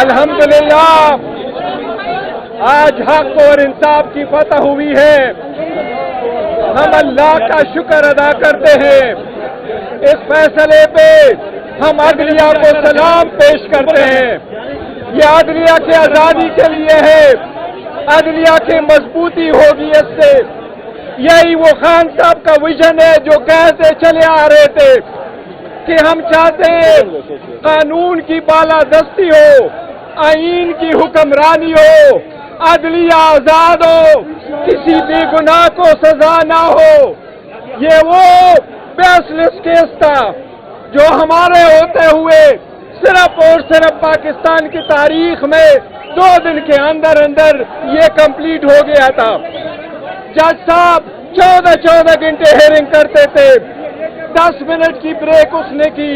الحمدللہ آج حق اور انصاف کی فتح ہوئی ہے. ہم اللہ کا شکر ادا کرتے ہیں. اس فیصلے پہ ہم عدلیہ کو سلام پیش کرتے ہیں. یہ عدلیہ کی آزادی کے لیے ہے. عدلیہ کی مضبوطی ہوگی اس سے. یہی وہ خان صاحب کا ویژن ہے جو کہتے چلے آ رہے تھے کہ ہم چاہتے ہیں قانون کی بالادستی ہو, آئین کی حکمرانی ہو, عدلیہ آزاد ہو, کسی بھی گناہ کو سزا نہ ہو. یہ وہ بیس لیس کیس تھا جو ہمارے ہوتے ہوئے صرف اور صرف پاکستان کی تاریخ میں 2 دن کے اندر اندر یہ کمپلیٹ ہو گیا تھا. جج صاحب 14 گھنٹے ہیئرنگ کرتے تھے. 10 منٹ کی بریک اس نے کی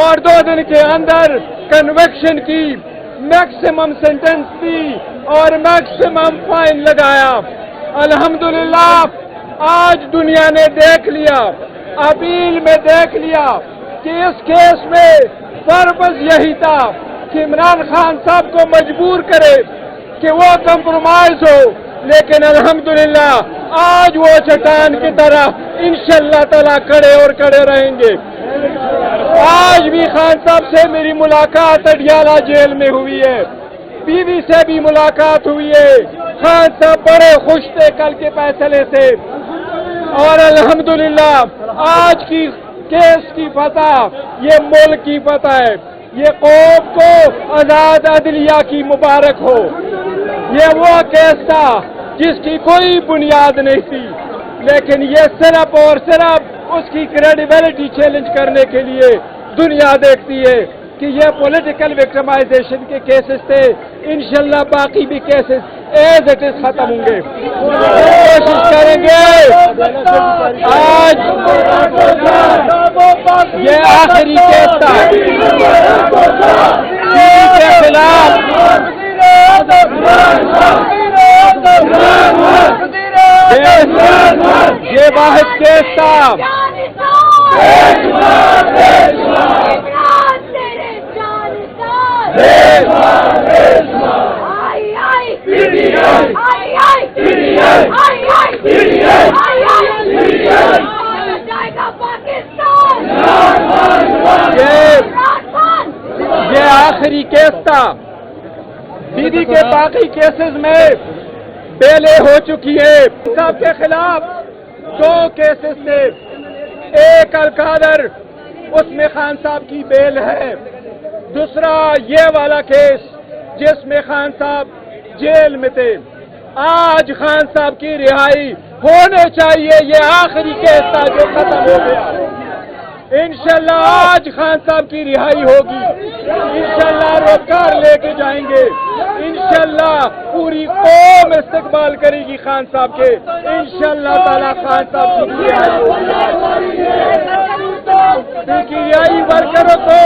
اور 2 دن کے اندر کنوکشن کی, میکسیمم سینٹنس دی اور میکسیمم فائن لگایا. الحمدللہ آج دنیا نے دیکھ لیا, اپیل میں دیکھ لیا کہ اس کیس میں پرپز یہی تھا کہ عمران خان صاحب کو مجبور کرے کہ وہ کمپرومائز ہو. لیکن الحمدللہ آج وہ چٹان کی طرح انشاءاللہ تعالی کھڑے اور کھڑے رہیں گے. آج بھی خان صاحب سے میری ملاقات اڈیالہ جیل میں ہوئی ہے. بیوی سے بھی ملاقات ہوئی ہے. خان صاحب بڑے خوش تھے کل کے فیصلے سے. اور الحمدللہ آج کی کیس کی فتح یہ ملک کی فتح ہے. یہ قوم کو آزاد عدلیہ کی مبارک ہو. یہ وہ کیس تھا جس کی کوئی بنیاد نہیں تھی, لیکن یہ صرف اور صرف اس کی کریڈیبلٹی چیلنج کرنے کے لیے دنیا دیکھتی ہے کہ یہ پولیٹیکل وکٹمائزیشن کے کیسز تھے. انشاءاللہ باقی بھی کیسز ایز اٹ از ختم ہوں گے. کوشش کریں گے آج یہ آخری کیس تھا کے خلاف. یہ واحد کیس تھا. یہ آخری کیس تھا. بیوی کے باقی کیسز میں بیلیں ہو چکی ہے. صاحب کے خلاف 2 کیسز تھے. ایک القادر, اس میں خان صاحب کی بیل ہے. دوسرا یہ والا کیس جس میں خان صاحب جیل میں تھے. آج خان صاحب کی رہائی ہونے چاہیے. یہ آخری کیس تھا جو ختم ہو گیا. انشاءاللہ آج خان صاحب کی رہائی ہوگی. انشاءاللہ روزگار لے کے جائیں گے. انشاءاللہ پوری قوم استقبال کرے گی خان صاحب کے. انشاءاللہ تعالی خان صاحب کی رہائی ہوگی. PTI ورکروں کو,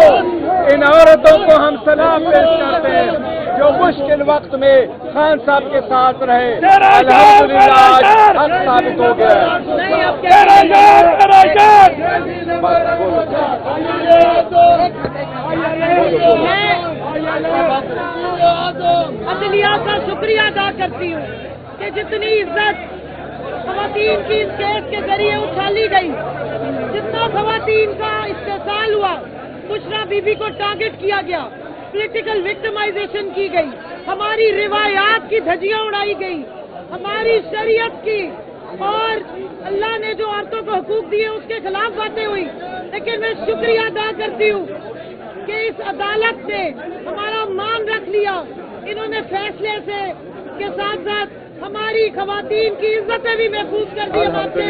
ان عورتوں کو ہم سلام پیش کرتے ہیں جو مشکل وقت میں خان صاحب کے ساتھ رہے. الحمدللہ آج حق ثابت ہو گیا عدلیہ کا شکریہ ادا کرتی ہوں کہ جتنی عزت خواتین کی اس کیس کے ذریعے اچھالی گئی, جتنا خواتین کا استحصال ہوا, بشرا بی بی کو ٹارگٹ کیا گیا, پولیٹیکل وکٹمائزیشن کی گئی, ہماری روایات کی دھجیاں اڑائی گئی, ہماری شریعت کی اور اللہ نے جو عورتوں کو حقوق دیے اس کے خلاف باتیں ہوئی. لیکن میں شکریہ ادا کرتی ہوں کہ اس عدالت نے ہمارا مان رکھ لیا. انہوں نے فیصلے سے کے ساتھ ساتھ ہماری خواتین کی عزتیں بھی محفوظ کر دی. ہم آپ سے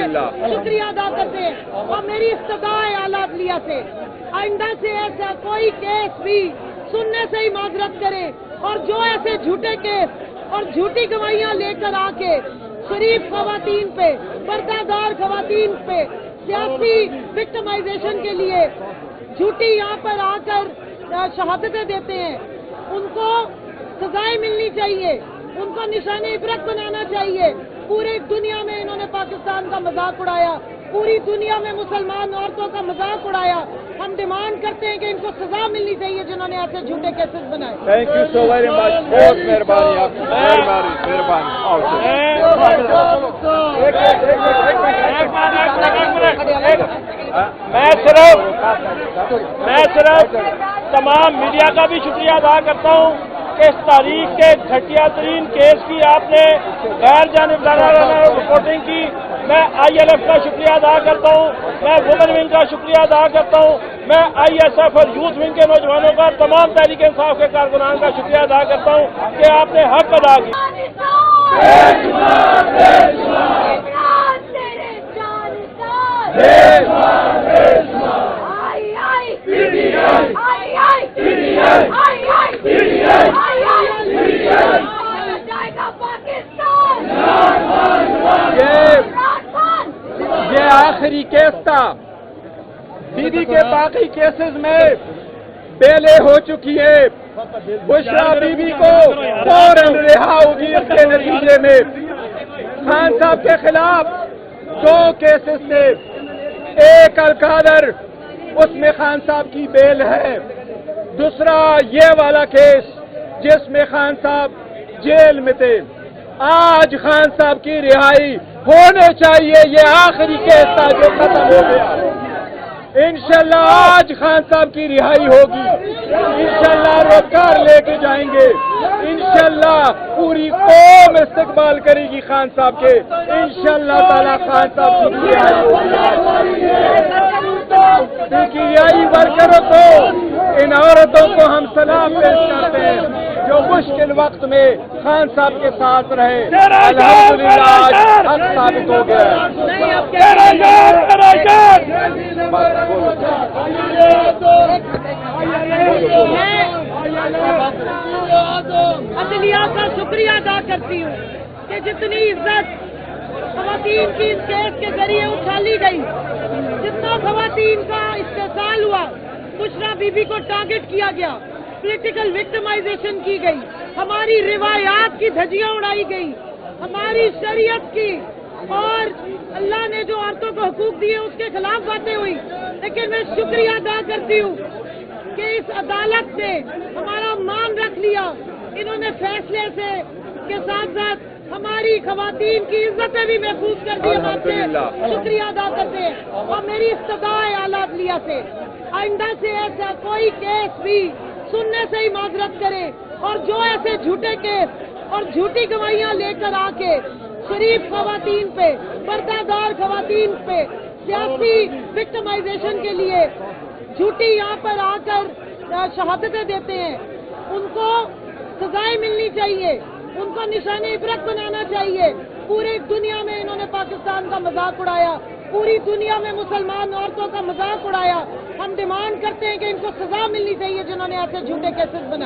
شکریہ ادا کرتے ہیں. اور میری استدعا ہے اعلیٰ عدلیہ سے, آئندہ سے ایسا کوئی کیس بھی سننے سے ہی معذرت کرے, اور جو ایسے جھوٹے کیس اور جھوٹی گواہیاں لے کر آ کے شریف خواتین پہ, پردہ دار خواتین پہ سیاسی وکٹمائزیشن کے لیے جھوٹی یہاں پر آ کر شہادتیں دیتے ہیں, ان کو سزائیں ملنی چاہیے, ان کو نشان عبرت بنانا چاہیے. پورے دنیا میں انہوں نے پاکستان کا مذاق اڑایا, پوری دنیا میں مسلمان عورتوں کا مذاق اڑایا. ہم ڈیمانڈ کرتے ہیں کہ ان کو سزا ملنی چاہیے جنہوں نے ایسے جھوٹے کیسز بنائے. Thank you so very much. بہت مہربانی آپ کی. میں صرف تمام میڈیا کا بھی شکریہ ادا کرتا ہوں کہ اس تاریخ کے گھٹیا ترین کیس کی آپ نے غیر جانبدارانہ رپورٹنگ کی. میں ILF کا شکریہ ادا کرتا ہوں, میں وومن ونگ کا شکریہ ادا کرتا ہوں, میں ISF اور یوتھ ونگ کے نوجوانوں کا, تمام تحریک انصاف کے کارکنان کا شکریہ ادا کرتا ہوں کہ آپ نے حق ادا کیا. یہ آخری کیس تھا. بی بی کے باقی کیسز میں بیلیں ہو چکی ہے. بشرا بی بی کو فوراً رہا ہوگی. اس کے نتیجے میں خان صاحب کے خلاف 2 کیسز تھے. ایک القادر, اس میں خان صاحب کی بیل ہے. دوسرا یہ والا کیس جس میں خان صاحب جیل میں تھے. آج خان صاحب کی رہائی ہونے چاہیے. یہ آخری کیس تھا جو ختم ہو گیا. انشاءاللہ آج خان صاحب کی رہائی ہوگی. انشاءاللہ روزگار لے کے جائیں گے. انشاءاللہ پوری قوم استقبال کرے گی خان صاحب کے. انشاءاللہ تعالی خان صاحب کی رہائی ہوگی. PTI ورکروں کو, ان عورتوں کو ہم سلام پیش کرتے ہیں جو مشکل وقت میں خان صاحب کے ساتھ رہے. الحمدللہ آج حق ثابت ہو گیا عدلیہ کا شکریہ ادا کرتی ہوں کہ جتنی عزت خواتین کی اس کیس کے ذریعے اچھالی گئی, جتنا خواتین کا استحصال ہوا, بشرا بی بی کو ٹارگٹ کیا گیا, پولیٹیکل وکٹمائزیشن کی گئی, ہماری روایات کی دھجیاں اڑائی گئی, ہماری شریعت کی اور اللہ نے جو عورتوں کو حقوق دیے اس کے خلاف باتیں ہوئی. لیکن میں شکریہ ادا کرتی ہوں کہ اس عدالت نے ہمارا مان رکھ لیا. انہوں نے فیصلے سے کے ساتھ ساتھ ہماری خواتین کی عزتیں بھی محفوظ کر دی. ہم آپ سے شکریہ ادا کرتے ہیں. اور میری استدعا ہے اعلیٰ عدلیہ سے, آئندہ سے ایسا کوئی کیس بھی سننے سے ہی معذرت کرے, اور جو ایسے جھوٹے کیس اور جھوٹی گواہیاں لے کر آ کے شریف خواتین پہ, پردہ دار خواتین پہ سیاسی وکٹمائزیشن کے لیے جھوٹی یہاں پر آ کر شہادتیں دیتے ہیں, ان کو سزائیں ملنی چاہیے, ان کو نشان عبرت بنانا چاہیے. پوری دنیا میں انہوں نے پاکستان کا مذاق اڑایا, پوری دنیا میں مسلمان عورتوں کا مذاق اڑایا. ہم ڈیمانڈ کرتے ہیں کہ ان کو سزا ملنی چاہیے جنہوں نے ایسے جھوٹے کیسز بنائے.